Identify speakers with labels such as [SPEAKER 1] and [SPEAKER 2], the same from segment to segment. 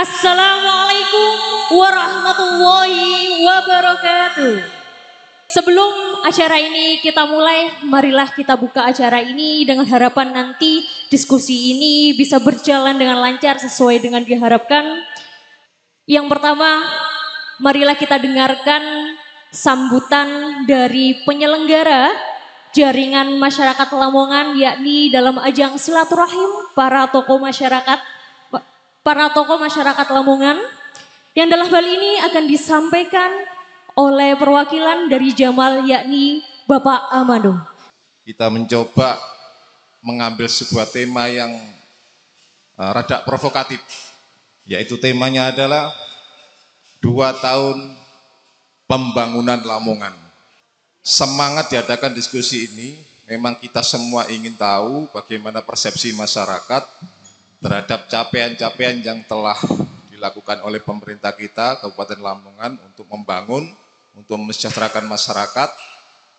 [SPEAKER 1] Assalamualaikum warahmatullahi wabarakatuh. Sebelum acara ini kita mulai, marilah kita buka acara ini dengan harapan nanti diskusi ini bisa berjalan dengan lancar sesuai dengan diharapkan. Yang pertama, marilah kita dengarkan sambutan dari penyelenggara jaringan masyarakat Lamongan, yakni dalam ajang silaturahim para tokoh masyarakat Lamongan, yang dalam hal ini akan disampaikan oleh perwakilan dari Jamal, yakni Bapak Amado.
[SPEAKER 2] Kita mencoba mengambil sebuah tema yang rada provokatif, yaitu temanya adalah 2 tahun pembangunan Lamongan. Semangat diadakan diskusi ini, memang kita semua ingin tahu bagaimana persepsi masyarakat terhadap capaian-capaian yang telah dilakukan oleh pemerintah kita, Kabupaten Lamongan, untuk membangun, untuk mesejahterakan masyarakat.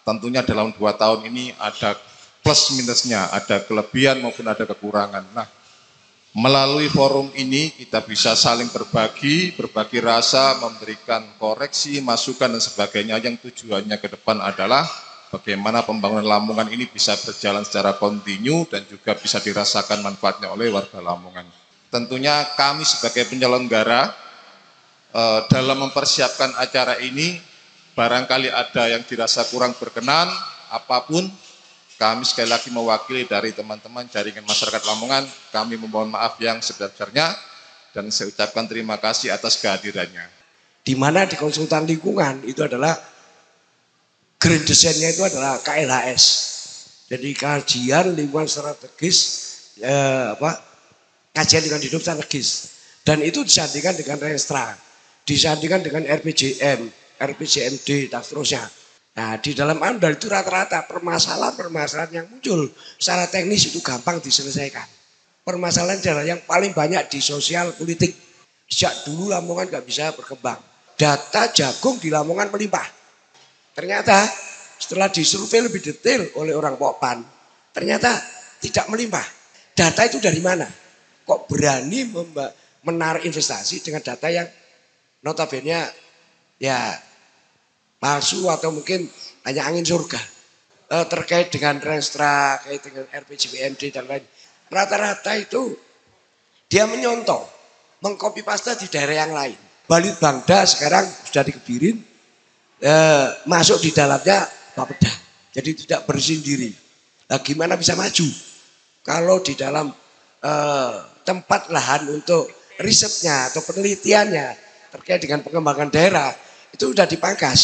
[SPEAKER 2] Tentunya dalam 2 tahun ini ada plus minusnya, ada kelebihan maupun ada kekurangan. Nah, melalui forum ini kita bisa saling berbagi rasa, memberikan koreksi, masukan dan sebagainya, yang tujuannya ke depan adalah bagaimana pembangunan Lamongan ini bisa berjalan secara kontinu dan juga bisa dirasakan manfaatnya oleh warga Lamongan. Tentunya kami sebagai penyelenggara dalam mempersiapkan acara ini, barangkali ada yang dirasa kurang berkenan, apapun, kami sekali lagi mewakili dari teman-teman jaringan masyarakat Lamongan, kami memohon maaf yang sebesar-besarnya dan saya ucapkan terima kasih atas kehadirannya.
[SPEAKER 3] Di mana di konsultan lingkungan itu adalah grand design-nya itu adalah KLHS. Jadi kajian lingkungan strategis, kajian lingkungan hidup strategis. Dan itu disandingkan dengan Renstra, disandingkan dengan RPJM, RPJMD, dan seterusnya. Nah, di dalam AMDAL itu rata-rata permasalahan-permasalahan yang muncul secara teknis itu gampang diselesaikan. Permasalahan adalah yang paling banyak di sosial politik. Sejak dulu Lamongan nggak bisa berkembang. Data jagung di Lamongan melimpah. Ternyata setelah disurvei lebih detail oleh orang Pokpan, ternyata tidak melimpah. Data itu dari mana? Kok berani menarik investasi dengan data yang notabene ya palsu atau mungkin hanya angin surga. Terkait dengan Renstra, terkait dengan RPJMD dan lain. Rata-rata itu dia menyontoh, mengcopy paste di daerah yang lain. Balit Bangda sekarang sudah dikebirin, masuk di dalamnya Bapeda. Jadi tidak bersendiri. Nah, gimana bisa maju? Kalau di dalam tempat lahan untuk risetnya atau penelitiannya terkait dengan pengembangan daerah itu sudah dipangkas.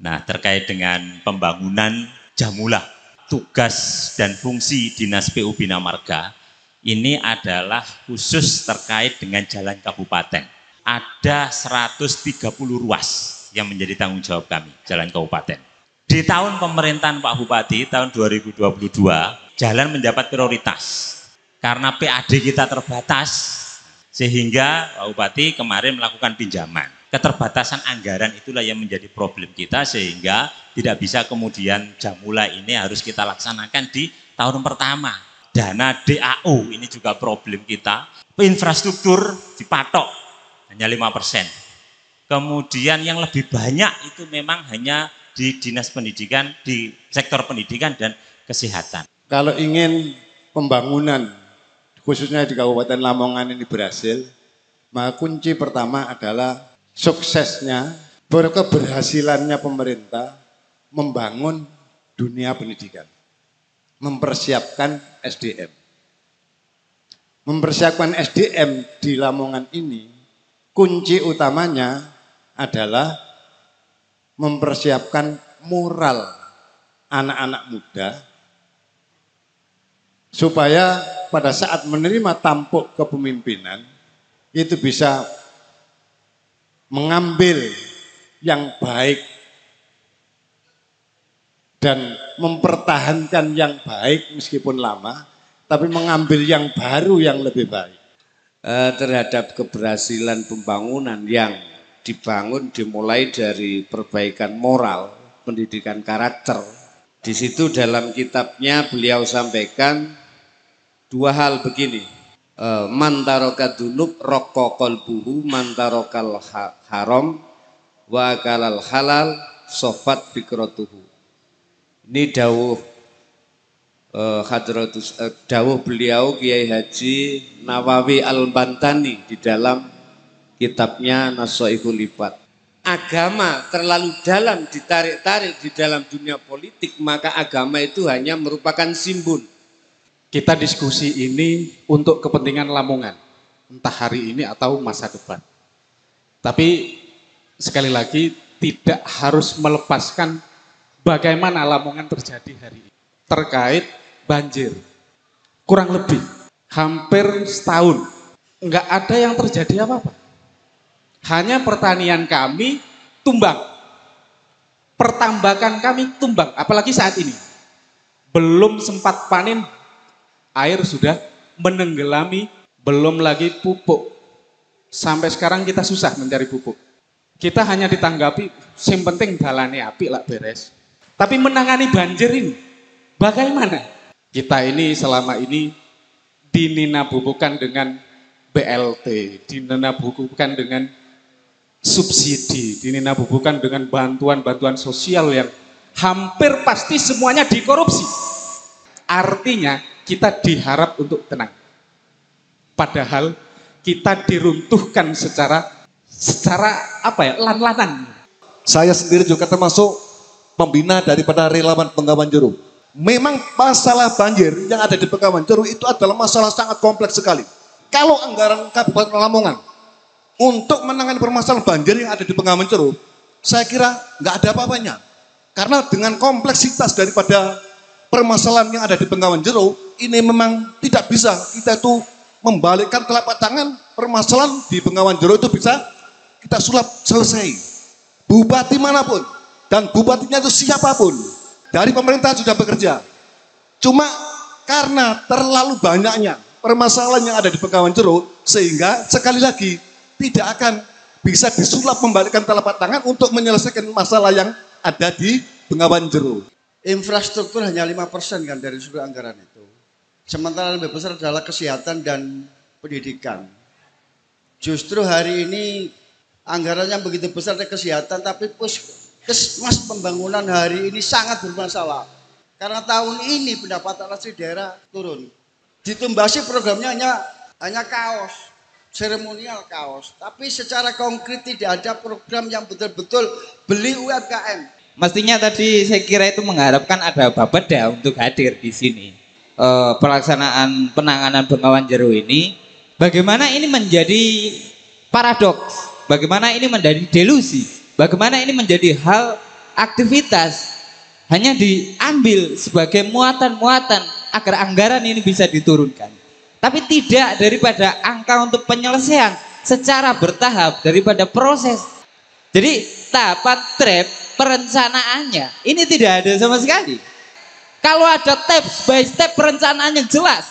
[SPEAKER 4] Nah, terkait dengan pembangunan Jamula, tugas dan fungsi Dinas PU Bina Marga ini adalah khusus terkait dengan jalan kabupaten. Ada 130 ruas yang menjadi tanggung jawab kami, jalan kabupaten. Di tahun pemerintahan Pak Bupati, tahun 2022, jalan mendapat prioritas. Karena PAD kita terbatas, sehingga Pak Bupati kemarin melakukan pinjaman. Keterbatasan anggaran itulah yang menjadi problem kita, sehingga tidak bisa kemudian Jamula ini harus kita laksanakan di tahun pertama. Dana DAU ini juga problem kita. Infrastruktur dipatok hanya 5%. Kemudian yang lebih banyak itu memang hanya di dinas pendidikan, di sektor pendidikan dan kesehatan.
[SPEAKER 5] Kalau ingin pembangunan khususnya di Kabupaten Lamongan ini berhasil, maka kunci pertama adalah suksesnya, keberhasilannya pemerintah membangun dunia pendidikan, mempersiapkan SDM. Mempersiapkan SDM di Lamongan ini, kunci utamanya adalah mempersiapkan moral anak-anak muda, supaya pada saat menerima tampuk kepemimpinan, itu bisa mengambil yang baik dan mempertahankan yang baik meskipun lama, tapi mengambil yang baru yang lebih baik.
[SPEAKER 3] Terhadap keberhasilan pembangunan yang dibangun dimulai dari perbaikan moral, pendidikan karakter. Di situ dalam kitabnya beliau sampaikan 2 hal begini. mantaraka dunub raqqa qalbuhu mantarokal haram wa kalal halal sofat fikratuhu. Ini dawuh dawuh beliau Kiai Haji Nawawi Al-Bantani di dalam kitabnya Nasoihul Ibad. Agama terlalu dalam ditarik-tarik di dalam dunia politik, maka agama itu hanya merupakan simbol.
[SPEAKER 5] Kita diskusi ini untuk kepentingan Lamongan, entah hari ini atau masa depan. Tapi sekali lagi tidak harus melepaskan bagaimana Lamongan terjadi hari ini. Terkait banjir, kurang lebih hampir setahun nggak ada yang terjadi apa-apa. Hanya pertanian kami tumbang, pertambakan kami tumbang, apalagi saat ini belum sempat panen, air sudah menenggelami, belum lagi pupuk. Sampai sekarang kita susah mencari pupuk. Kita hanya ditanggapi, yang penting dalane apik lah beres. Tapi menangani banjir ini, bagaimana? Kita ini selama ini dininabubukan dengan BLT, dininabubukan dengan subsidi, dininabubukan dengan bantuan-bantuan sosial yang hampir pasti semuanya dikorupsi. Artinya kita diharap untuk tenang. Padahal kita diruntuhkan secara lan-lanan.
[SPEAKER 6] Saya sendiri juga termasuk pembina daripada relawan Bengawan Jero. Memang masalah banjir yang ada di Bengawan Jero itu adalah masalah sangat kompleks sekali. Kalau anggaran Kabupaten Lamongan untuk menangani permasalahan banjir yang ada di Bengawan Jero, saya kira nggak ada apa-apanya. Karena dengan kompleksitas daripada permasalahan yang ada di Bengawan Jero, ini memang tidak bisa kita itu membalikkan telapak tangan, permasalahan di Bengawan Jero itu bisa kita sulap selesai. Bupati manapun dan bupatinya itu siapapun dari pemerintah sudah bekerja. Cuma karena terlalu banyaknya permasalahan yang ada di Bengawan Jero, sehingga sekali lagi tidak akan bisa disulap membalikkan telapak tangan untuk menyelesaikan masalah yang ada di Bengawan Jero.
[SPEAKER 7] Infrastruktur hanya 5% kan dari seluruh anggaran itu. Sementara lebih besar adalah kesehatan dan pendidikan. Justru hari ini anggarannya begitu besar dari kesehatan, tapi puskesmas pembangunan hari ini sangat bermasalah. Karena tahun ini pendapatan asli daerah turun. Ditumbasi programnya hanya kaos, seremonial kaos. Tapi secara konkret tidak ada program yang betul-betul beli UMKM.
[SPEAKER 8] Mestinya tadi saya kira itu mengharapkan ada Bapeda untuk hadir di sini. Pelaksanaan penanganan Bengawan Jero ini, bagaimana ini menjadi paradoks, bagaimana ini menjadi delusi, bagaimana ini menjadi hal aktivitas hanya diambil sebagai muatan-muatan agar anggaran ini bisa diturunkan. Tapi tidak daripada angka untuk penyelesaian secara bertahap daripada proses. Jadi tahapan trap perencanaannya ini tidak ada sama sekali. Kalau ada step by step perencanaan yang jelas,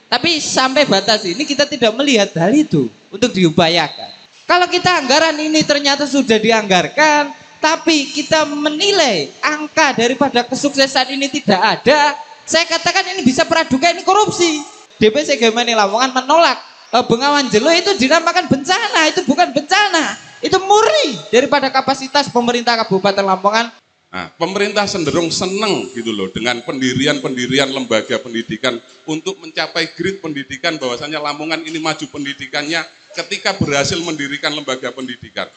[SPEAKER 8] tapi sampai batas ini kita tidak melihat hal itu untuk diupayakan. Kalau kita anggaran ini ternyata sudah dianggarkan, tapi kita menilai angka daripada kesuksesan ini tidak ada, saya katakan ini bisa praduga ini korupsi. DPC Gemeni Lamongan menolak Bengawan Jero itu dinamakan bencana, itu bukan bencana, itu murni daripada kapasitas pemerintah Kabupaten Lamongan.
[SPEAKER 9] Nah, pemerintah cenderung senang gitu loh dengan pendirian lembaga pendidikan untuk mencapai grade pendidikan bahwasanya Lamongan ini maju pendidikannya ketika berhasil mendirikan lembaga pendidikan.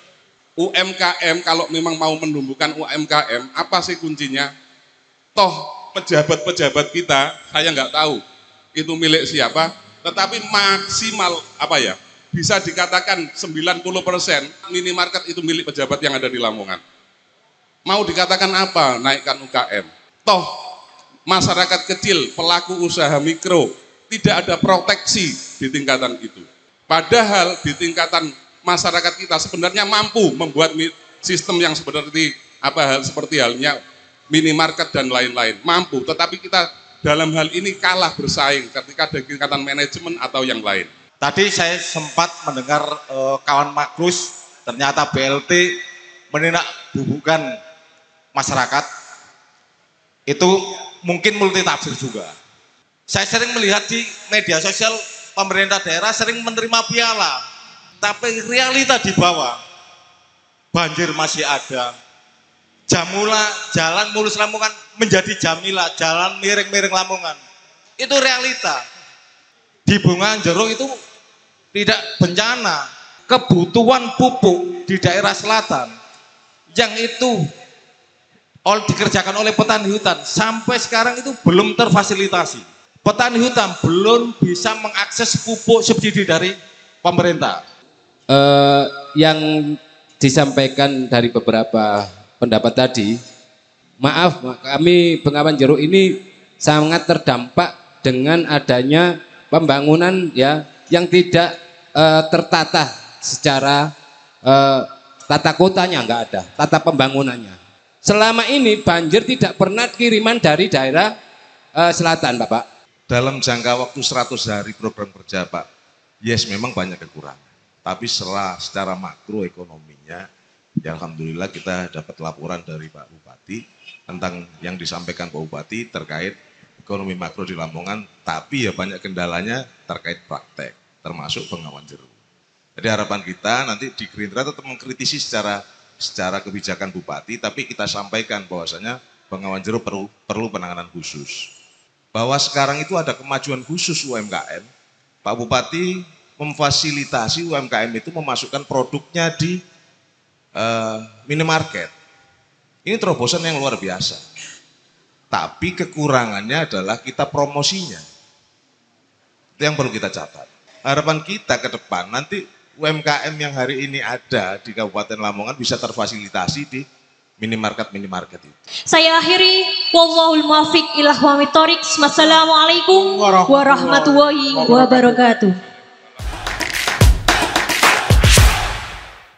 [SPEAKER 9] UMKM kalau memang mau menumbuhkan UMKM, apa sih kuncinya? Toh pejabat-pejabat kita, saya nggak tahu itu milik siapa, tetapi maksimal bisa dikatakan 90% minimarket itu milik pejabat yang ada di Lamongan. Mau dikatakan apa? Naikkan UKM. Toh masyarakat kecil, pelaku usaha mikro tidak ada proteksi di tingkatan itu. Padahal di tingkatan masyarakat kita sebenarnya mampu membuat sistem yang seperti seperti halnya minimarket dan lain-lain, mampu. Tetapi kita dalam hal ini kalah bersaing ketika ada tingkatan manajemen atau yang lain.
[SPEAKER 6] Tadi saya sempat mendengar kawan Makrus, ternyata BLT menindakbubukan masyarakat. Itu mungkin multitafsir juga. Saya sering melihat di media sosial
[SPEAKER 10] pemerintah daerah sering menerima piala, tapi realita di bawah, banjir masih ada. Jamula, jalan mulus Lamongan menjadi Jamila, jalan miring-miring Lamongan. Itu realita. Di Bunganjero itu tidak bencana. Kebutuhan pupuk di daerah selatan yang itu dikerjakan oleh petani hutan sampai sekarang itu belum terfasilitasi. Petani hutan belum bisa mengakses pupuk subsidi dari pemerintah.
[SPEAKER 11] Yang disampaikan dari beberapa pendapat tadi, maaf, kami Bengawan Jero ini sangat terdampak dengan adanya pembangunan ya yang tidak tertata secara tata kotanya, nggak ada tata pembangunannya. Selama ini banjir tidak pernah kiriman dari daerah selatan, Bapak.
[SPEAKER 2] Dalam jangka waktu 100 hari program kerja Pak, yes memang banyak kekurangan. Tapi secara makroekonominya, ya alhamdulillah kita dapat laporan dari Pak Bupati tentang yang disampaikan Pak Bupati terkait ekonomi makro di Lamongan, tapi ya banyak kendalanya terkait praktek, termasuk Bengawan Jero. Jadi harapan kita nanti di Gerindra tetap mengkritisi secara kebijakan Bupati, tapi kita sampaikan bahwasanya Bengawan Jero perlu penanganan khusus. Bahwa sekarang itu ada kemajuan khusus UMKM, Pak Bupati memfasilitasi UMKM itu memasukkan produknya di minimarket. Ini terobosan yang luar biasa. Tapi kekurangannya adalah kita promosinya. Itu yang perlu kita catat. Harapan kita ke depan nanti UMKM yang hari ini ada di Kabupaten Lamongan bisa terfasilitasi di minimarket itu.
[SPEAKER 1] Saya akhiri, wallahul muwaffiq ila aqwamit thoriq. Wassalamualaikum warahmatullahi wabarakatuh.